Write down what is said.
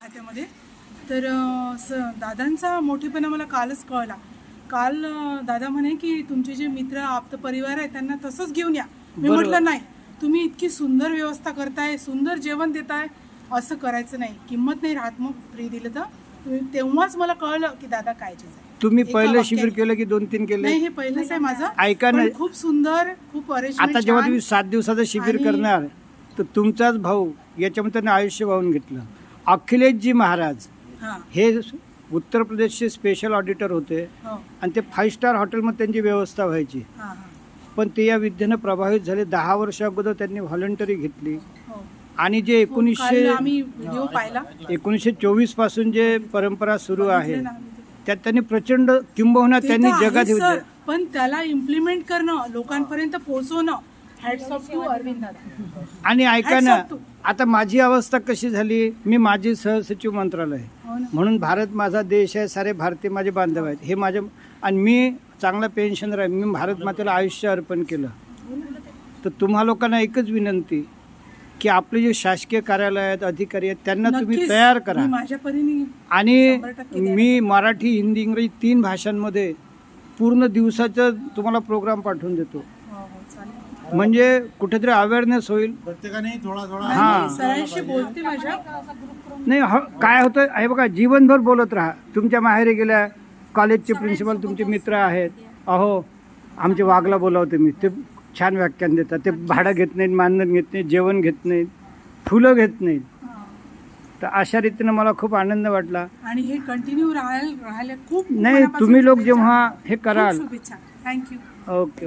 खात्यामध्ये. तर दादांचा मोठेपणा मला कालच कळला. काल दादा म्हणे की तुमचे जे मित्र आप्त परिवार आहे त्यांना तसंच घेऊन या. मी म्हटलं नाही, तुम्ही इतकी सुंदर व्यवस्था करताय, सुंदर जेवण देताय, असं करायचं नाही, किंमत नाही राहत मग फ्री दिलं तर. तेव्हाच मला कळलं की दादा काय चीज आहे. तुम्ही पहिलं शिबिर केलं की 2-3 केले? नाही, हे पहिलंच आहे माझं. ऐका ना, खूप सुंदर, खूप अरेंजमेंट. आता जेव्हा तुम्ही 7 दिवसाचं शिबिर करणार तर तुमचाच भाऊ याच्यामध्ये त्यांनी आयुष्य वाहून घेतलं. अखिलेशजी महाराज हे उत्तर प्रदेशचे स्पेशल ऑडिटर होते आणि ते 5 स्टार हॉटेलमध्ये त्यांची व्यवस्था व्हायची. पण ते या विद्येनं प्रभावित झाले. 10 वर्ष अगोदर त्यांनी व्हॉलंटरी घेतली आणि जे 1924 पासून जे परंपरा सुरू आहे त्यात त्यांनी प्रचंड, किंबहुना त्यांनी जगात, पण त्याला इम्प्लिमेंट करणं, लोकांपर्यंत पोहोचवणं, हॅट्स ऑफ टू अरविंद दादा. आणि ऐका ना, आता माझी अवस्था कशी झाली, मी माजी सहसचिव मंत्रालय म्हणून भारत माझा देश आहे, सारे भारतीय माझे बांधव आहेत, हे माझे, आणि मी चांगला पेन्शनर आहे, मी भारत मातेला आयुष्य अर्पण केलं. तर तुम्हा लोकांना एकच विनंती की आपले जे शासकीय कार्यालय आहेत, अधिकारी आहेत, त्यांना तुम्ही तयार करा. आणि मी मराठी, हिंदी, इंग्रजी 3 भाषांमध्ये पूर्ण दिवसाचा तुम्हाला प्रोग्राम पाठवून देतो. म्हणजे कुठेतरी अवेअरनेस होईल प्रत्येकाने थोडा थोडा. नाही, काय होतं हे बघा, जीवनभर बोलत राहा. तुमच्या माहेरी गेल्या कॉलेजचे प्रिन्सिपल तुमचे मित्र आहेत, अहो आमचे वाघला बोलावते मी, ते छान व्याख्यान देतात, ते भाडं घेत नाहीत, मानधन घेत नाहीत, जेवण घेत नाहीत, फुलं घेत नाहीत. तर अशा रीतीनं मला खूप आनंद वाटला. आणि हे कंटिन्यू राहायला खूप. नाही, तुम्ही लोक जेव्हा हे कराल. थँक्यू. ओके.